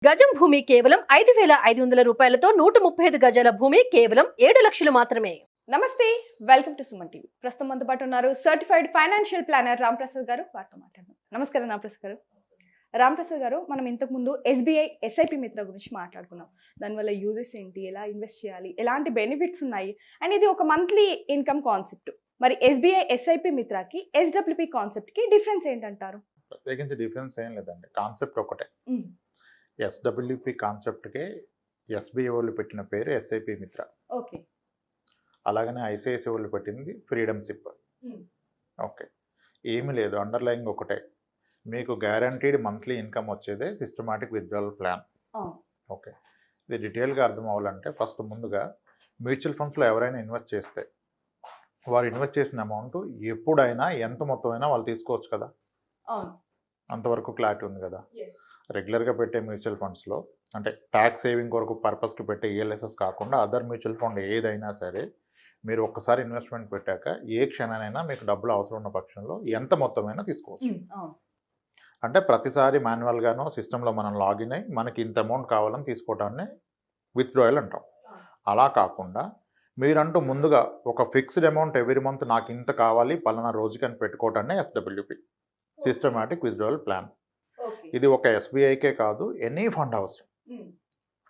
గజం భూమి కేవలం 5,500 రూపాయలతో 135 గజాల భూమి కేవలం 7 లక్షలు మాత్రమే. నమస్తే, వెల్కమ్ టు సుమన్ టీవీ. ప్రస్తుతం మనతో పాటు ఉన్నారు సర్టిఫైడ్ ఫైనాన్షియల్ ప్లానర్ రాంప్రసాద్ గారు. వారితో మాట్లాడదాం. నమస్కారం రాంప్రసాద్ గారు. రాంప్రసాద్ గారు, మనం ఇంతకు ముందు ఎస్బీఐ ఎస్ఐపి మిత్ర గురించి మాట్లాడుకున్నాం. దానివల్ల యూజెస్ ఏంటి, ఎలా ఇన్వెస్ట్ చేయాలి, ఎలాంటి బెనిఫిట్స్ ఉన్నాయి, అండ్ ఇది ఒక మంత్లీ ఇన్కమ్ కాన్సెప్ట్. మరి ఎస్బీఐ ఎస్ఐపి మిత్రకి ఎస్డబ్ల్యూపి కాన్సెప్ట్ కి డిఫరెన్స్ ఏంటంటారు? ప్రత్యేకించి డిఫరెన్స్ ఏం లేదండి, కాన్సెప్ట్ ఒకటే. ఎస్డబ్ల్యూపి కాన్సెప్ట్కే ఎస్బీఐ వాళ్ళు పెట్టిన పేరు ఎస్ఐపి మిత్ర. ఓకే. అలాగనే ఐసిఐసిఐ వాళ్ళు పెట్టింది ఫ్రీడమ్ సిప్. ఓకే, ఏమీ లేదు, అండర్లైన్ ఒకటే. మీకు గ్యారంటీడ్ మంత్లీ ఇన్కమ్ వచ్చేదే సిస్టమాటిక్ విత్డ్రావల్ ప్లాన్. ఓకే, ఇది డీటెయిల్గా అర్థం అవ్వాలంటే ఫస్ట్ ముందుగా మ్యూచువల్ ఫండ్స్లో ఎవరైనా ఇన్వెస్ట్ చేస్తే వారు ఇన్వెస్ట్ చేసిన అమౌంట్ ఎప్పుడైనా ఎంత మొత్తం అయినా వాళ్ళు తీసుకోవచ్చు కదా. అంతవరకు క్లారిటీ ఉంది కదా. రెగ్యులర్గా పెట్టే మ్యూచువల్ ఫండ్స్లో అంటే ట్యాక్స్ సేవింగ్ కొరకు పర్పస్కి పెట్టే ఈఎల్ఎస్ఎస్ కాకుండా అదర్ మ్యూచువల్ ఫండ్ ఏదైనా సరే మీరు ఒక్కసారి ఇన్వెస్ట్మెంట్ పెట్టాక ఏ క్షణానైనా మీకు డబ్బులు అవసరం ఉన్న పక్షంలో ఎంత మొత్తమైనా తీసుకోవచ్చు. అంటే ప్రతిసారి మాన్యువల్గానో సిస్టంలో మనం లాగిన్ అయ్యి మనకి ఇంత అమౌంట్ కావాలని తీసుకోవడాన్ని విత్డ్రాయల్ అంటాం. అలా కాకుండా మీరంటూ ముందుగా ఒక ఫిక్స్డ్ అమౌంట్ ఎవ్రీ మంత్ నాకు ఇంత కావాలి పలానా రోజుకి అని పెట్టుకోవటాన్ని ఎస్డబ్ల్యూపి, సిస్టమాటిక్ విత్డ్రావల్ ప్లాన్. ఇది ఒక ఎస్బీఐకే కాదు, any fund house,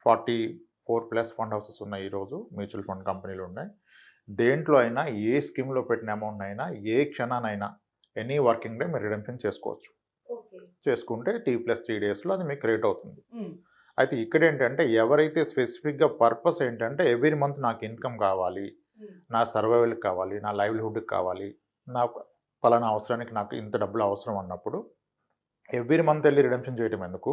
44+ fund houses ఉన్నాయి ఈరోజు, మ్యూచువల్ ఫండ్ కంపెనీలు ఉన్నాయి. దేంట్లో అయినా ఏ స్కీమ్లో పెట్టిన అమౌంట్ అయినా ఏ క్షణానైనా ఎనీ వర్కింగ్ డే మీరు రిడెంప్షన్ చేసుకోవచ్చు. చేసుకుంటే T+3 డేస్లో అది మీకు క్రియేట్ అవుతుంది. అయితే ఇక్కడ ఏంటంటే ఎవరైతే స్పెసిఫిక్గా పర్పస్ ఏంటంటే ఎవ్రీ మంత్ నాకు ఇన్కమ్ కావాలి, నా సర్వైవల్కి కావాలి, నా లైవ్లీహుడ్కి కావాలి, నా పలానా అవసరానికి నాకు ఇంత డబ్బులు అవసరం అన్నప్పుడు ఎవ్రీ మంత్ వెళ్ళి రిడెంప్షన్ చేయడం ఎందుకు.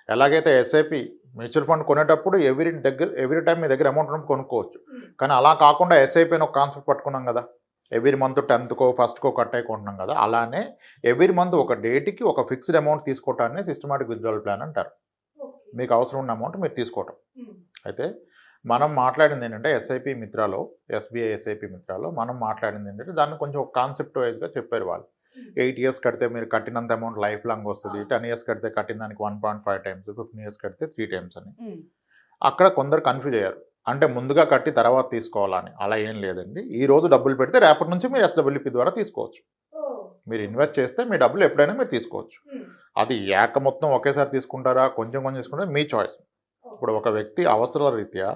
ఎలాగైతే ఎస్ఐపి మ్యూచువల్ ఫండ్ కొనేటప్పుడు ఎవ్రీ టైం మీ దగ్గర అమౌంట్ ఉన్నప్పుడు కొనుక్కోవచ్చు, కానీ అలా కాకుండా ఎస్ఐపి అని ఒక కాన్సెప్ట్ పట్టుకున్నాం కదా. ఎవ్రీ మంత్ 10th ఫస్ట్కో కట్ అయికుంటున్నాం కదా. అలానే ఎవ్రీ మంత్ ఒక డేట్కి ఒక ఫిక్స్డ్ అమౌంట్ తీసుకోవటాన్ని సిస్టమాటిక్ విత్డ్రావల్ ప్లాన్ అంటారు. మీకు అవసరం ఉన్న అమౌంట్ మీరు తీసుకోవటం. అయితే మనం మాట్లాడింది ఏంటంటే ఎస్ఐపి మిత్రాలో, ఎస్బీఐ ఎస్ఐపి మిత్రాలో మనం మాట్లాడింది ఏంటంటే దాన్ని కొంచెం ఒక కాన్సెప్ట్ వైజ్గా చెప్పారు వాళ్ళు. 8 years కడితే మీరు కట్టినంత అమౌంట్ లైఫ్ లాంగ్ వస్తుంది, 10 years కడితే కట్టిన దానికి 1.5 times, 15 years కడితే 3 times అని. అక్కడ కొందరు కన్ఫ్యూజ్ అయ్యారు, అంటే ముందుగా కట్టి తర్వాత తీసుకోవాలని. అలా ఏం లేదండి, ఈ రోజు డబ్బులు పెడితే రేపటి నుంచి మీరు ఎస్డబ్ల్యూపి ద్వారా తీసుకోవచ్చు. మీరు ఇన్వెస్ట్ చేస్తే మీ డబ్బులు ఎప్పుడైనా మీరు తీసుకోవచ్చు. అది ఏక మొత్తం ఒకేసారి తీసుకుంటారా, కొంచెం కొంచెం తీసుకుంటారా, మీ చాయిస్. ఇప్పుడు ఒక వ్యక్తి అవసరాల రీత్యా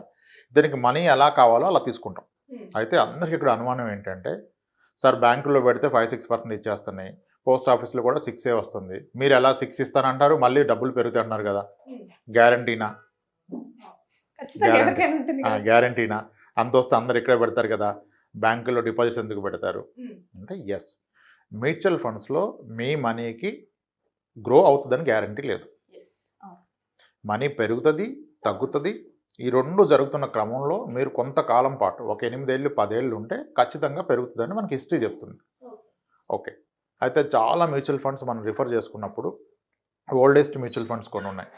దీనికి మనీ ఎలా కావాలో అలా తీసుకుంటాం. అయితే అందరికి ఇక్కడ అనుమానం ఏంటంటే, సార్ బ్యాంకులో పెడితే 5-6% ఇచ్చేస్తున్నాయి, పోస్ట్ ఆఫీస్లో కూడా 6 వస్తుంది, మీరు ఎలా 6 ఇస్తానంటారు, మళ్ళీ డబ్బులు పెరుగుతాయి అన్నారు కదా, గ్యారంటీనా? గ్యారంటీనా? అంత వస్తే అందరు ఇక్కడ పెడతారు కదా, బ్యాంకులో డిపాజిట్స్ ఎందుకు పెడతారు అంటే, ఎస్, మ్యూచువల్ ఫండ్స్లో మీ మనీకి గ్రో అవుతుందని గ్యారంటీ లేదు. మనీ పెరుగుతుంది, తగ్గుతుంది. ఈ రెండు జరుగుతున్న క్రమంలో మీరు కొంతకాలం పాటు ఒక 8 ఏళ్ళు 10 ఏళ్ళు ఉంటే ఖచ్చితంగా పెరుగుతుందని మనకి హిస్టరీ చెప్తుంది. ఓకే, అయితే చాలా మ్యూచువల్ ఫండ్స్ మనం రిఫర్ చేసుకున్నప్పుడు ఓల్డెస్ట్ మ్యూచువల్ ఫండ్స్ కొన్ని ఉన్నాయి.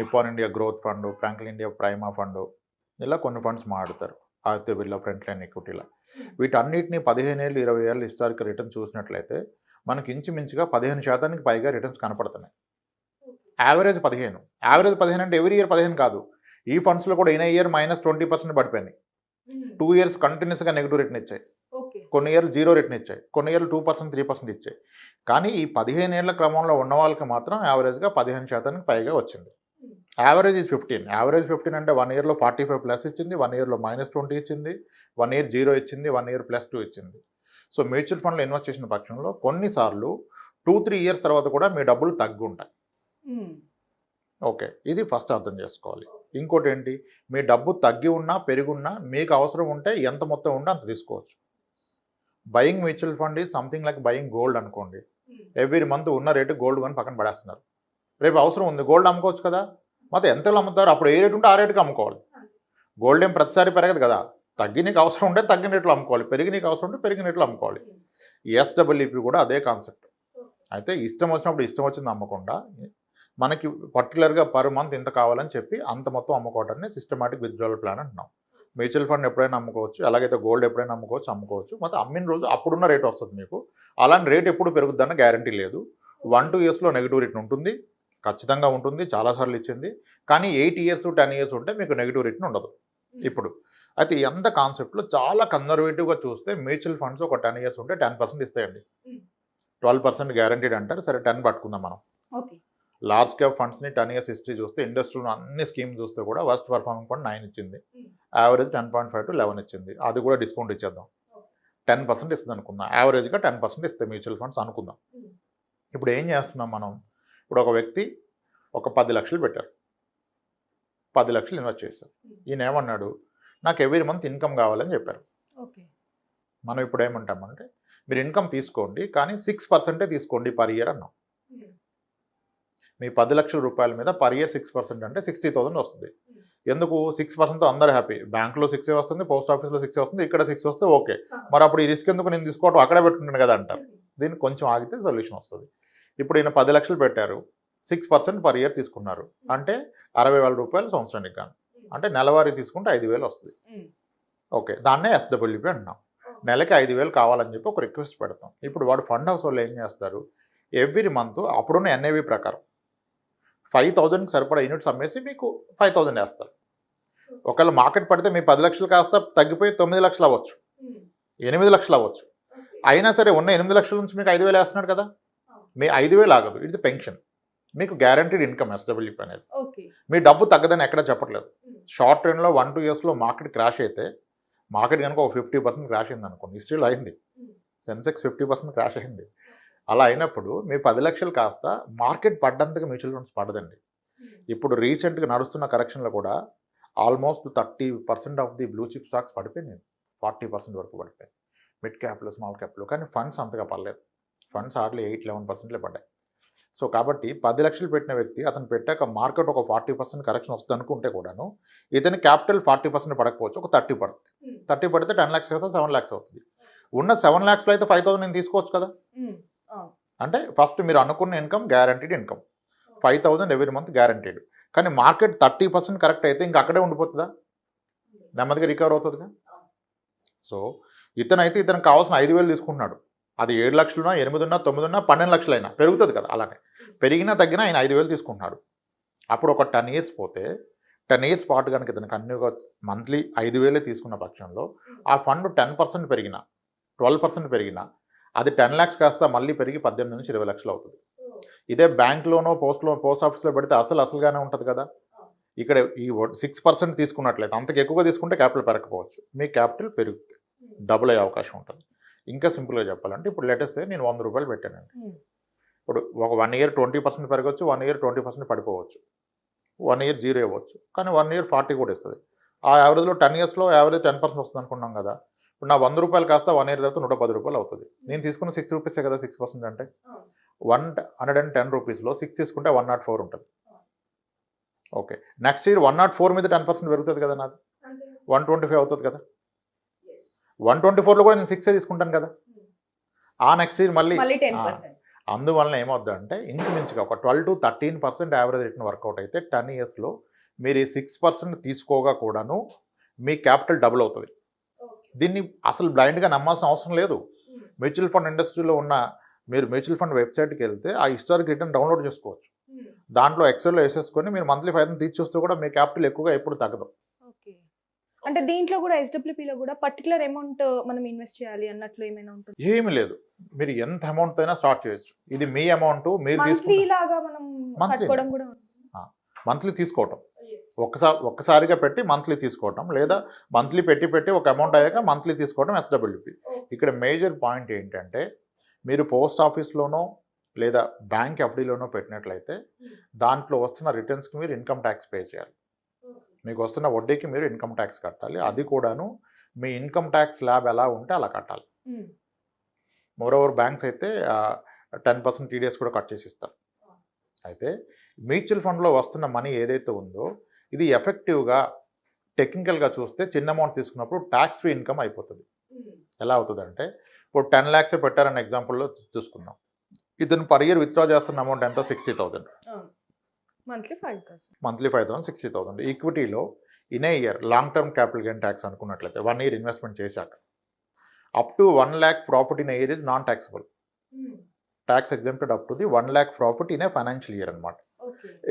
Nippon India growth fund, Franklin India prima fund, ఇలా కొన్ని ఫండ్స్ మాట్లాడతారు, ఆదిత్య బిర్లా ఫ్రంట్ లైన్ ఈక్విటీలా. వీటన్నిటిని 15 ఏళ్ళు 20 ఏళ్ళు హిస్టారికల్ రిటర్న్ చూసినట్లయితే మనకి ఇంచుమించుగా 15% పైగా రిటర్న్స్ కనపడుతున్నాయి. యావరేజ్ 15 అంటే ఎవ్రీ ఇయర్ 15 కాదు. ఈ ఫండ్స్లో కూడా ఇన్ ఇయర్ -20% పడిపోయినాయి. 2 years కంటిన్యూస్గా నెగిటివ్ రిటర్న్ ఇచ్చాయి, కొన్ని ఇయర్లు 0 రిటర్న్ ఇచ్చాయి, కొన్ని ఇయర్లు 2% 3% ఇచ్చాయి. కానీ ఈ 15 ఏళ్ల క్రమంలో ఉన్న వాళ్ళకి మాత్రం యావరేజ్గా 15% పైగా వచ్చింది. యావరేజ్ 15. యావరేజ్ 15 అంటే 1 yearలో 45+ ఇచ్చింది, 1 yearలో -20 ఇచ్చింది, 1 year 0 ఇచ్చింది, 1 year +2 ఇచ్చింది. సో మ్యూచువల్ ఫండ్లో ఇన్వెస్ట్ చేసిన పక్షంలో కొన్నిసార్లు 2-3 years తర్వాత కూడా మీ డబ్బులు తగ్గి ఉంటాయి. ఓకే, ఇది ఫస్ట్ అర్థం చేసుకోవాలి. ఇంకోటి ఏంటి, మీ డబ్బు తగ్గి ఉన్నా పెరుగున్నా మీకు అవసరం ఉంటే ఎంత మొత్తం ఉంటే అంత తీసుకోవచ్చు. Buying mutual fund is something like buying gold అనుకోండి. ఎవ్రీ మంత్ ఉన్న రేటు గోల్డ్ కొని పక్కన పడేస్తున్నారు. రేపు అవసరం ఉంది, గోల్డ్ అమ్ముకోవచ్చు కదా. మొత్తం ఎంతలో అమ్ముతారు, అప్పుడు ఏ రేటు ఉంటే ఆ రేటుకి అమ్ముకోవాలి. గోల్డ్ ఏం ప్రతిసారి పెరగదు కదా. తగ్గి నీకు అవసరం ఉంటే తగ్గిన రేట్లో అమ్ముకోవాలి, పెరిగి నీకు అవసరం ఉంటే పెరిగిన రేట్లో అమ్ముకోవాలి. ఎస్డబ్ల్యూపి కూడా అదే కాన్సెప్ట్. అయితే ఇష్టం వచ్చినప్పుడు ఇష్టం వచ్చింది అమ్మకుండా మనకి పర్టికులర్గా పర్ మంత్ ఇంత కావాలని చెప్పి అంత మొత్తం అమ్ముకోవడాన్ని సిస్టమాటిక్ విత్డ్రావల్ ప్లాన్ అంటున్నాం. మ్యూచువల్ ఫండ్ ఎప్పుడైనా అమ్ముకోవచ్చు, అలాగైతే గోల్డ్ ఎప్పుడైనా అమ్ముకోవచ్చు. మొత్తం అమ్మిన రోజు అప్పుడున్న రేట్ వస్తుంది మీకు. అలాంటి రేట్ ఎప్పుడు పెరుగుద్దన్న గ్యారంటీ లేదు. 1-2 yearsలో నెగిటివ్ రిటర్న్ ఉంటుంది, ఖచ్చితంగా ఉంటుంది, చాలాసార్లు ఇచ్చింది. కానీ 8 ఇయర్స్ 10 ఇయర్స్ ఉంటే మీకు నెగిటివ్ రిటర్న్ ఉండదు ఇప్పుడు. అయితే ఎంత కాన్సెప్ట్లో చాలా కన్జర్వేటివ్గా చూస్తే మ్యూచువల్ ఫండ్స్ ఒక 10 ఇయర్స్ ఉంటే 10% ఇస్తాయండి. 12% గ్యారంటీడ్ అంటారు, సరే 10 పట్టుకుందాం మనం. ఓకే. లార్జ్ క్యాప్ ఫండ్స్ని 10 ఇయర్స్ హిస్టరీ చూస్తే ఇండస్ట్రీలో అన్ని స్కీమ్ చూస్తే కూడా వర్స్ట్ పర్ఫార్మింగ్ ఫండ్ 9 ఇచ్చింది, యావరేజ్ 10.5 to 11 ఇచ్చింది. అది కూడా డిస్కౌంట్ ఇచ్చేద్దాం, 10% ఇస్తుంది అనుకుందాం, యావరేజ్గా 10% ఇస్తాయి మ్యూచువల్ ఫండ్స్ అనుకుందాం. ఇప్పుడు ఏం చేస్తున్నాం మనం, ఇప్పుడు ఒక వ్యక్తి ఒక 10 లక్షలు పెట్టారు, 10 లక్షలు ఇన్వెస్ట్ చేశారు. ఈయన ఏమన్నాడు, నాకు ఎవ్రీ మంత్ ఇన్కమ్ కావాలని చెప్పారు. ఓకే. మనం ఇప్పుడు ఏమంటామంటే మీరు ఇన్కమ్ తీసుకోండి కానీ 6% తీసుకోండి పర్ ఇయర్ అన్నాం. మీ 10 లక్షల రూపాయల మీద పర్ ఇయర్ 6% అంటే 60,000 వస్తుంది. ఎందుకు 6%తో అందరు హ్యాపీ, బ్యాంకులో 6 వస్తుంది, పోస్ట్ ఆఫీస్లో 6 వస్తుంది, ఇక్కడ 6 వస్తే ఓకే, మరి అప్పుడు ఈ రిస్క్ ఎందుకు నేను తీసుకోవటం, అక్కడే పెట్టుకుంటాను కదా అంటారు. దీనికి కొంచెం ఆగితే సొల్యూషన్ వస్తుంది. ఇప్పుడు ఈయన 10 లక్షలు పెట్టారు, 6% పర్ ఇయర్ తీసుకున్నారు అంటే 60,000 రూపాయలు సంవత్సరానికి కానీ, అంటే నెలవారీ తీసుకుంటే 5,000 వస్తుంది. ఓకే, దాన్నే ఎస్డబ్ల్యూపీ అంటున్నాం. నెలకి 5,000 కావాలని చెప్పి ఒక రిక్వెస్ట్ పెడతాం. ఇప్పుడు వాడు ఫండ్ హౌస్ వాళ్ళు ఏం చేస్తారు, ఎవ్రీ మంత్ అప్పుడున్న ఎన్ఏవి ప్రకారం 5,000కి సరిపడా యూనిట్స్ అమ్మేసి మీకు 5,000 వేస్తారు. ఒకవేళ మార్కెట్ పడితే మీ 10 లక్షలు కాస్త తగ్గిపోయి 9 లక్షలు అవ్వచ్చు, 8 లక్షలు అవ్వచ్చు. అయినా సరే ఉన్న 8 లక్షల నుంచి మీకు 5,000 వేస్తున్నాడు కదా, మీ 5,000 ఆగదు, ఇది పెన్షన్, మీకు గ్యారంటీడ్ ఇన్కమ్ ఎస్డబ్ల్యూపీ అనేది. మీ డబ్బు తగ్గదని ఎక్కడ చెప్పట్లేదు. షార్ట్ టర్మ్లో 1-2 ఇయర్స్లో మార్కెట్ క్రాష్ అయితే, మార్కెట్ కనుక ఒక 50% క్రాష్ అయింది అనుకోండి, హిస్టరీలో అయింది, సెన్సెక్స్ 50% క్రాష్ అయింది. అలా అయినప్పుడు మీ 10 లక్షలు కాస్త మార్కెట్ పడ్డంతగా మ్యూచువల్ ఫండ్స్ పడదండి. ఇప్పుడు రీసెంట్గా నడుస్తున్న కరెక్షన్లో కూడా almost 30% of the blue chip stocks పడిపోయినాయి, 40% వరకు పడిపోయాయి, మిడ్ క్యాప్లో స్మాల్ క్యాప్లో. కానీ ఫండ్స్ అంతగా పడలేదు, ఫండ్స్ హార్డ్లీ 8-11% పడ్డాయి. సో కాబట్టి 10 లక్షలు పెట్టిన వ్యక్తి అతను పెట్టాక మార్కెట్ ఒక 40% కరెక్షన్ వస్తుంది అనుకుంటే కూడాను ఇతని క్యాపిటల్ 40% పడకపోవచ్చు, ఒక 30 పడుతుంది. 30 పడితే 10 lakhs కదా 7 lakhs అవుతుంది. ఉన్న 7 lakhsలో అయితే 5,000 నేను తీసుకోవచ్చు కదా. అంటే ఫస్ట్ మీరు అనుకున్న income guaranteed income 5,000 every month guaranteed. కానీ మార్కెట్ 30% కరెక్ట్ అయితే ఇంకా అక్కడే ఉండిపోతుందా, నెమ్మదిగా రికవర్ అవుతుందిగా. సో ఇతనైతే ఇతనికి కావాల్సిన 5,000 తీసుకుంటున్నాడు, అది 7 లక్షలున్నా 8 ఉన్నా 9 ఉన్నా 12 లక్షలైనా పెరుగుతుంది కదా. అలానే పెరిగినా తగ్గినా ఆయన 5,000 తీసుకుంటున్నాడు. అప్పుడు ఒక 10 ఇయర్స్ పోతే 10 ఇయర్స్ పాటు కనుక ఇతను కన్యూగా మంత్లీ 5,000 తీసుకున్న పక్షంలో ఆ ఫండ్ 10% పెరిగినా 12% పెరిగినా అది 10 lakhs కాస్త మళ్ళీ పెరిగి 18 నుంచి 20 లక్షలు అవుతుంది. ఇదే బ్యాంక్లోనో పోస్ట్ ఆఫీస్లో పెడితే అసలుగానే ఉంటుంది కదా. ఇక్కడ ఈ 6% తీసుకున్నట్లయితే అంతకు ఎక్కువగా తీసుకుంటే క్యాపిటల్ పెరగకపోవచ్చు, మీ క్యాపిటల్ పెరుగుతుంది, డబుల్ అయ్యే అవకాశం ఉంటుంది. ఇంకా సింపుల్గా చెప్పాలంటే ఇప్పుడు లేటెస్ట్ నేను 100 రూపాయలు పెట్టానండి. ఇప్పుడు ఒక 1 year 20% పెరగవచ్చు, 1 year 20% పడిపోవచ్చు, 1 year 0 ఇవ్వచ్చు, కానీ 1 year 40 కూడా ఇస్తుంది. ఆ యావరేజ్లో 10 yearsలో యావరేజ్ 10% వస్తుంది అనుకున్నాం కదా. ఇప్పుడు నా 100 రూపాయలు కాస్త 1 year తర్వాత 110 రూపాయలు అవుతుంది. నేను తీసుకున్న 6 రూపీసే కదా 6% అంటే 110 రూపీస్లో 6 తీసుకుంటే 104 ఉంటుంది. ఓకే, నెక్స్ట్ ఇయర్ 104 మీద 10% పెరుగుతుంది కదా, నాది 125 అవుతుంది కదా. 124లో కూడా నేను 6 తీసుకుంటాను కదా. ఆ నెక్స్ట్ ఇయర్ మళ్ళీ 10%. అందువలన ఏమవుతుందంటే ఇంచుమించుగా ఒక 12 to 13% యావరేజ్ రిటర్న్ వర్కౌట్ అయితే 10 ఇయర్స్లో మీరు ఈ 6% తీసుకోగా కూడాను మీ క్యాపిటల్ డబుల్ అవుతుంది. దీన్ని అసలు బ్లైండ్గా నమ్మాల్సిన అవసరం లేదు. మ్యూచువల్ ఫండ్ ఇండస్ట్రీలో ఉన్న మీరు మ్యూచువల్ ఫండ్ వెబ్సైట్కి వెళ్తే ఆ హిస్టారిక్ రిటర్న్ డౌన్లోడ్ చేసుకోవచ్చు. దాంట్లో ఎక్సెల్లో వేసేసుకొని మీరు మంత్లీ 5,000 తీసి చూస్తే కూడా మీ క్యాపిటల్ ఎక్కువగా ఎప్పుడు తగ్గదు. అంటే దీంట్లో కూడా ఎస్డబ్ల్యూపీలో కూడా పర్టికులర్ అమౌంట్ మనం ఇన్వెస్ట్ చేయాలి అన్నట్లు ఏమైనా ఉంటుంది? ఏమి లేదు, మీరు ఎంత అమౌంట్ అయినా స్టార్ట్ చేయొచ్చు. ఇది మీ అమౌంట్, మీరు మంత్లీ లాగా మనం కట్టుకోవడం కూడా మంత్లీ తీసుకోవటం, ఒక్కసారిగా పెట్టి మంత్లీ తీసుకోవటం, లేదా మంత్లీ పెట్టి ఒక అమౌంట్ అయ్యాక మంత్లీ తీసుకోవడం ఎస్డబ్ల్యూపీ. ఇక్కడ మేజర్ పాయింట్ ఏంటంటే మీరు పోస్ట్ ఆఫీస్లోనో లేదా బ్యాంక్ ఎఫ్డీలోనో పెట్టినట్లయితే దాంట్లో వస్తున్న రిటర్న్స్కి మీరు ఇన్కమ్ ట్యాక్స్ పే చేయాలి. మీకు వస్తున్న వడ్డీకి మీరు ఇన్కమ్ ట్యాక్స్ కట్టాలి. అది కూడాను మీ ఇన్కమ్ ట్యాక్స్ ల్యాబ్ ఎలా ఉంటే అలా కట్టాలి. మోరోవర్ బ్యాంక్స్ అయితే 10% టీడీఎస్ కూడా కట్ చేసి ఇస్తారు. అయితే మ్యూచువల్ ఫండ్లో వస్తున్న మనీ ఏదైతే ఉందో ఇది ఎఫెక్టివ్గా టెక్నికల్గా చూస్తే చిన్న అమౌంట్ తీసుకున్నప్పుడు ట్యాక్స్ ఫ్రీ ఇన్కమ్ అయిపోతుంది. ఎలా అవుతుందంటే ఇప్పుడు 10 lakhs పెట్టారన్న ఎగ్జాంపుల్లో చూసుకుందాం. ఇతను పర్ ఇయర్ విత్డ్రా చేస్తున్న అమౌంట్ ఎంత 60,000, మంత్లీ 5,000 60,000. ఈక్విటీలో in a year long term capital gain tax అనుకున్నట్లయితే 1 year ఇన్వెస్ట్మెంట్ చేశాక up to 1 lakh profit in a year is non taxable. Tax exempted up to the 1 lakh profit in a financial year అనమాట.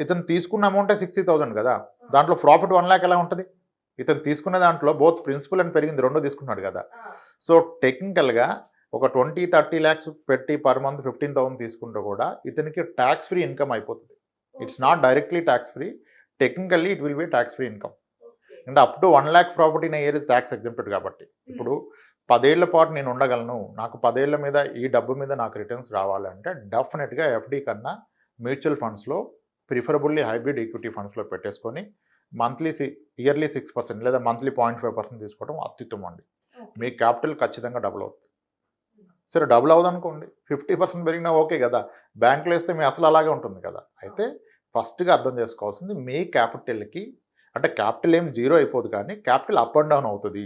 ఇతను తీసుకున్న అమౌంటే 60,000 కదా, దాంట్లో profit 1 lakh ఎలా ఉంటుంది? ఇతను తీసుకున్న దాంట్లో బోత్ ప్రిన్సిపల్ అని పెరిగింది, 2 తీసుకున్నాడు కదా. సో టెక్నికల్గా ఒక 20-30 lakhs పెట్టి పర్ మంత్ 15,000 తీసుకుంటే కూడా ఇతనికి ట్యాక్స్ ఫ్రీ ఇన్కమ్ అయిపోతుంది. It's not directly tax free, technically it will be tax free income. అంటే up to 1 lakh property in year is tax exempted. కాబట్టి ఇప్పుడు 10 ఏళ్ల పాటు నేను ఉండగలను, నాకు 10 ఏళ్ల మీద ఈ డబ్బు మీద నాకు రిటర్న్స్ రావాలంటే డెఫినెట్గా ఎఫ్డి కన్నా మ్యూచువల్ ఫండ్స్లో, ప్రిఫరబుల్లీ హైబ్రిడ్ ఈక్విటీ ఫండ్స్లో పెట్టేసుకొని ఇయర్లీ 6% లేదా మంత్లీ 0.5% తీసుకోవడం అత్యుత్తమం అండి. మీ క్యాపిటల్ ఖచ్చితంగా డబుల్ అవుతుంది. సరే డబుల్ అవ్వదు అనుకోండి, 50% పెరిగినా ఓకే కదా, బ్యాంకులో వేస్తే మీ అసలు అలాగే ఉంటుంది కదా. అయితే ఫస్ట్గా అర్థం చేసుకోవాల్సింది మీ క్యాపిటల్కి, అంటే క్యాపిటల్ ఏం జీరో అయిపోదు కానీ క్యాపిటల్ అప్ అండ్ డౌన్ అవుతుంది.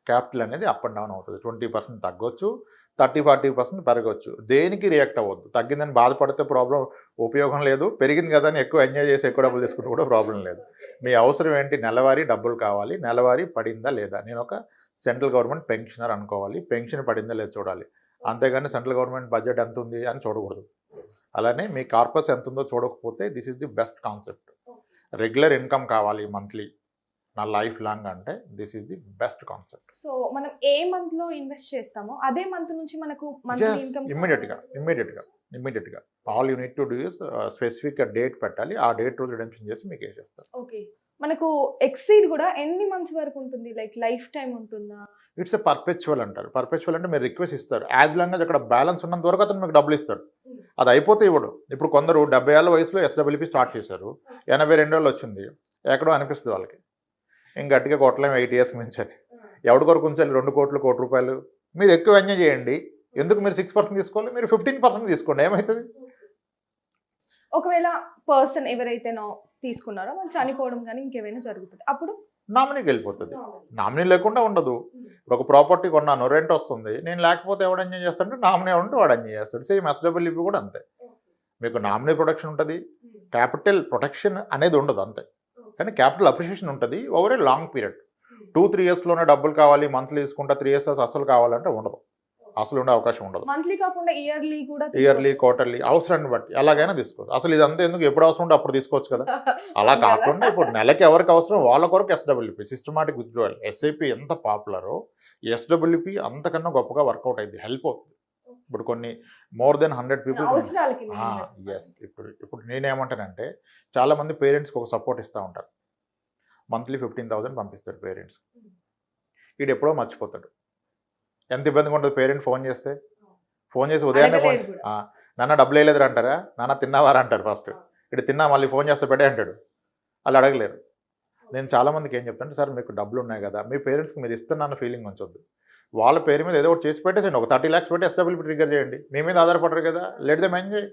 క్యాపిటల్ అనేది అప్ అండ్ డౌన్ అవుతుంది. 20% తగ్గొచ్చు, 30-40% పెరగవచ్చు. దేనికి రియాక్ట్ అవ్వద్దు. తగ్గిందని బాధపడితే ప్రాబ్లం ఉపయోగం లేదు, పెరిగింది కదా అని ఎక్కువ ఎంజాయ్ చేసి ఎక్కువ డబ్బులు తీసుకుంటే కూడా ప్రాబ్లం లేదు. మీ అవసరం ఏంటి? నెలవారీ డబ్బులు కావాలి, నెలవారీ పడిందా లేదా. నేను ఒక సెంట్రల్ గవర్నమెంట్ పెన్షనర్ అనుకోవాలి, పెన్షన్ పడిందా లేదా చూడాలి. అంతేగాని సెంట్రల్ గవర్నమెంట్ బడ్జెట్ ఎంత ఉంది అని చూడకూడదు. అలానే మీ కార్పస్ ఎంత ఉందో చూడకపోతే this is the best concept. Regular income కావాలి మంత్లీ నా లైఫ్ లాంగ్ అంటే this is the best concept. So మనం ఏ మంత్ లో ఇన్వెస్ట్ చేస్తామో అదే మంత్ నుంచి మనకు మంత్లీ ఇన్కమ్ ఇమ్మీడియట్గా all you need to do is specific date పెట్టాలి, ఆ డేట్ రోజు రిడెంప్షన్ చేసి మీకు వేసేస్తారు. ఓకే, మనకు ఎక్సీడ్ కూడా ఎన్ని మంత్స్ వరకు ఉంటుంది? లైఫ్ టైం ఉంటుందా? ఇట్స్ ఎ పర్పెచువల్ అంటారు. పర్పెచువల్ అంటే మీరు రిక్వెస్ట్ ఇస్తారు, యాజ్ లాంగ్ అక్కడ బ్యాలెన్స్ ఉన్నంత వరకు అతను మీకు డబ్బులు ఇస్తాడు. అది అయిపోతే ఇవ్వడు. ఇప్పుడు కొందరు 70 ఏళ్ళ వయసులో ఎస్డబ్ల్యూపీ స్టార్ట్ చేశారు, 82 ఏళ్ళు వచ్చింది, ఎక్కడో అనిపిస్తుంది వాళ్ళకి ఇంక గట్టిగా కొట్టలేం 8 years మించాలి. ఎవరి కొరకు ఉంచాలి 2 కోట్లు, ₹1 కోటి? మీరు ఎక్కువ ఎంజాయ్ చేయండి. ఎందుకు మీరు 6% తీసుకోవాలి? మీరు 15% తీసుకోండి, ఏమవుతుంది? ఒకవేళ పర్సన్ ఎవరైతేనో తీసుకున్నారో వాళ్ళు చనిపోవడం కానీ ఇంకేమైనా జరుగుతుంది, అప్పుడు నామినీకి వెళ్ళిపోతుంది. నామినీ లేకుండా ఉండదు. ఇప్పుడు ఒక ప్రాపర్టీ కొన్నాను, రెంట్ వస్తుంది, నేను లేకపోతే ఎవడు ఎంజాయ్ చేస్తాడంటే నామినీ ఉంటే వాడు ఎంజాయ్ చేస్తాడు. సేమ్ ఎస్డబ్ల్యూపీ కూడా అంతే. మీకు నామినీ ప్రొటెక్షన్ ఉంటుంది, క్యాపిటల్ ప్రొటెక్షన్ అనేది ఉండదు అంతే, కానీ క్యాపిటల్ అప్రిషియేషన్ ఉంటుంది ఓవర్ ఏ లాంగ్ పీరియడ్. 2-3 yearsలోనే డబ్బులు కావాలి, మంత్లీ తీసుకుంటా 3 years అసలు కావాలంటే ఉండదు, అసలు ఉండే అవకాశం ఉండదు. మంత్లీ కాకుండా ఇయర్లీ, క్వార్టర్లీ అవసరాన్ని బట్టి ఎలాగైనా తీసుకోవచ్చు. అసలు ఇదంతా ఎందుకు, ఎప్పుడు అవసరం ఉంటే అప్పుడు తీసుకోవచ్చు కదా. అలా కాకుండా ఇప్పుడు నెలకి ఎవరికి అవసరం వాళ్ళ కొరకు ఎస్డబ్ల్యూపీ సిస్టమాటిక్ విత్డ్రాయల్. ఎస్ఐపి ఎంత పాపులరో ఎస్డబ్ల్యూపీ అంతకన్నా గొప్పగా వర్కౌట్ అయింది, హెల్ప్ అవుతుంది. ఇప్పుడు కొన్ని మోర్ దెన్ 100 people. ఎస్. ఇప్పుడు నేనేమంటానంటే చాలామంది పేరెంట్స్కి ఒక సపోర్ట్ ఇస్తూ ఉంటారు. మంత్లీ 15,000 పంపిస్తారు పేరెంట్స్. వీడు ఎప్పుడో మర్చిపోతాడు. ఎంత ఇబ్బందిగా ఉంటుంది పేరెంట్ ఫోన్ చేసి ఉదయాన్నే ఫోన్ నాన్న డబ్బులు వేయలేదురా అంటారా, నాన్న తిన్నావారా అంటారు ఫస్ట్. ఇటు తిన్నా మళ్ళీ ఫోన్ చేస్తే పెట్టే అంటాడు. వాళ్ళు అడగలేరు. నేను చాలామందికి ఏం చెప్తాను, సార్ మీకు డబ్బులు ఉన్నాయి కదా, మీ పేరెంట్స్కి మీరు ఇస్తున్నాన్న ఫీలింగ్ ఉంచొద్దు. వాళ్ళ పేరు మీద ఏదో ఒకటి చేసి పెట్టేసేయండి, ఒక 30 lakhs పెట్టి ఎస్డబ్ల్యూపీ ట్రిగ్గర్ చేయండి. మీ మీద ఆధారపడరు కదా, లెట్ దెమ్ ఎంజాయ్.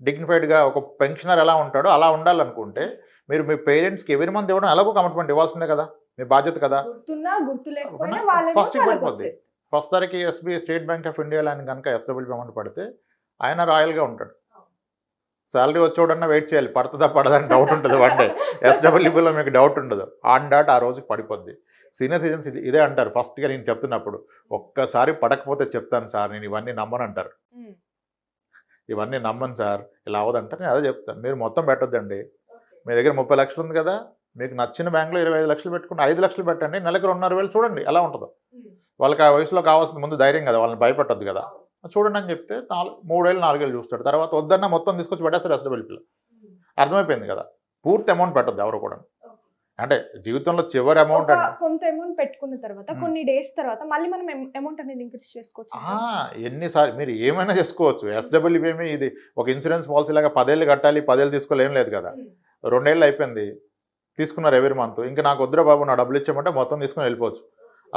డిగ్నిఫైడ్గా ఒక పెన్షనర్ ఎలా ఉంటాడో అలా ఉండాలనుకుంటే మీరు మీ పేరెంట్స్కి ఎవరి మంత్ ఇవ్వడం ఎలాగో కమిట్మెంట్ ఇవ్వాల్సిందే కదా, మీ బాధ్యత కదా. ఫస్ట్ పడిపోద్ది. ఫస్ట్ తారీఖు SBI state bank of India అని కనుక ఎస్డబ్ల్యూపీ అమౌంట్ పడితే ఆయన రాయల్గా ఉంటాడు. శాలరీ వచ్చేవాడన్నా వెయిట్ చేయాలి, పడుతుందా పడదని డౌట్ ఉంటుంది. వన్ డే ఎస్డబ్ల్యూపీలో మీకు డౌట్ ఉండదు, ఆన్ డాట్ ఆ రోజుకి పడిపోద్ది. సీనియర్ సిటిజన్స్ ఇదే అంటారు ఫస్ట్గా నేను చెప్తున్నప్పుడు, ఒక్కసారి పడకపోతే చెప్తాను సార్, నేను ఇవన్నీ నమ్మను అంటారు. ఇవన్నీ నమ్మను సార్, ఇలా అవ్వదంటారు. నేను అదే చెప్తాను, మీరు మొత్తం పెట్టొద్దండి. మీ దగ్గర 30 లక్షలు ఉంది కదా, మీకు నచ్చిన బ్యాంకులో 25 లక్షలు పెట్టుకుని 5 లక్షలు పెట్టండి, నెలకు 2,500 చూడండి ఎలా ఉంటుందో. వాళ్ళకి ఆ వయసులో కావాల్సిన ముందు ధైర్యం కదా, వాళ్ళని భయపెట్టొద్దు కదా. చూడండి అని చెప్తే 3 ఏళ్ళు 4 ఏళ్ళు చూస్తాడు. తర్వాత వద్దన్నా మొత్తం తీసుకొచ్చి పెట్టేస్తారు ఎస్డబ్ల్యూపీలో. అర్థమైపోయింది కదా, పూర్తి అమౌంట్ పెట్టద్దు ఎవరు కూడా. అంటే జీవితంలో చివరి అమౌంట్ అంటే కొంత అమౌంట్ పెట్టుకున్న తర్వాత కొన్ని డేస్ తర్వాత మళ్ళీ మనం అమౌంట్ అనేది ఇంక్రీజ్ చేసుకోవచ్చు. ఎన్నిసార్లు మీరు ఏమైనా చేసుకోవచ్చు. ఎస్డబ్ల్యూపీ ఏమి ఇది ఒక ఇన్సూరెన్స్ పాలసీ లాగా 10 ఏళ్ళు కట్టాలి, 10 ఏళ్ళు తీసుకోలేం లేదు కదా. 2 ఏళ్ళు అయిపోయింది, తీసుకున్నారు ఎవరి మంత్, ఇంకా నాకు వద్దురా బాబు నా డబ్బులు ఇచ్చామంటే మొత్తం తీసుకుని వెళ్ళిపోవచ్చు.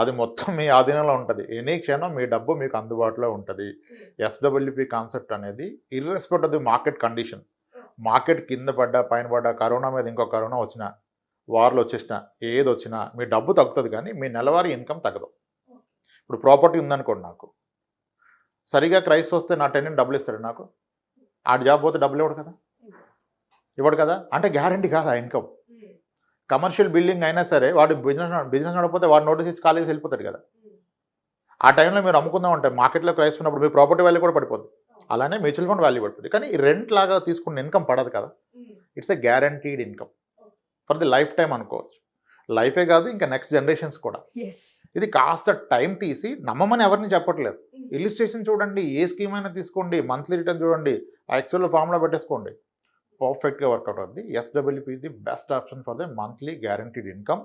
అది మొత్తం మీ ఆధీనంలో ఉంటుంది. ఎనీ క్షణం మీ డబ్బు మీకు అందుబాటులో ఉంటుంది. ఎస్డబ్ల్యూపీ కాన్సెప్ట్ అనేది irrespective of the market condition, market కింద పడ్డా పైన పడ్డా, కరోనా మీద ఇంకో కరోనా వచ్చినా, వార్లు వచ్చేసినా, ఏది వచ్చినా మీ డబ్బు తగ్గుతుంది కానీ మీ నెలవారీ ఇన్కమ్ తగ్గదు. ఇప్పుడు ప్రాపర్టీ ఉందనుకోండి, నాకు సరిగా క్రైసిస్ వస్తే నా టెనెంట్ డబ్బులు ఇస్తాడు, నాకు ఆడి జాబ్ పోతే డబ్బులు ఇవ్వడు కదా, అంటే గ్యారంటీ కాదు ఆ ఇన్కమ్. కమర్షియల్ బిల్డింగ్ అయినా సరే వాడు బిజినెస్ నడిపోతే వాడు నోటీస్ ఇచ్చి కాలేజీ వెళ్ళిపోతాడు కదా. ఆ టైంలో మీరు అమ్ముకుందాం అంటే మార్కెట్లో క్రైసిస్ ఉన్నప్పుడు మీ ప్రాపర్టీ వాల్యూ కూడా పడిపోద్ది. అలానే మ్యూచువల్ ఫండ్ వాల్యూ పడుతుంది. కానీ ఈ రెంట్ లాగా తీసుకున్న ఇన్కమ్ పడదు కదా, it's a guaranteed income for the life time అనుకోవచ్చు. లైఫే కాదు, ఇంకా నెక్స్ట్ జనరేషన్స్ కూడా. ఎస్. ఇది కాస్త టైం తీసి నమ్మమని ఎవరిని చెప్పట్లేదు. ఇలిస్ట్రేషన్ చూడండి, ఏ స్కీమ్ అయినా తీసుకోండి, మంత్లీ రిటర్న్ చూడండి, ఆ ఎక్సెల్ ఫామ్లో పెట్టేసుకోండి, పర్ఫెక్ట్గా వర్కౌట్ అవుతుంది. SWP is the best option for the monthly guaranteed income,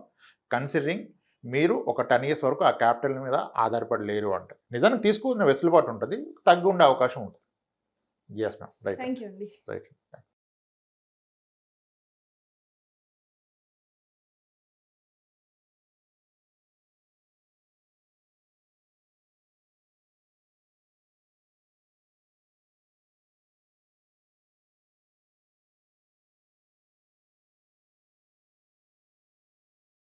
considering మీరు ఒక 10 years వరకు ఆ క్యాపిటల్ మీద ఆధారపడి లేరు అంటే. నిజానికి తీసుకున్న వెసులుబాటు ఉంటుంది, తగ్గి ఉండే అవకాశం ఉంటుంది. Yes ma'am, right thank you అండి. రైట్.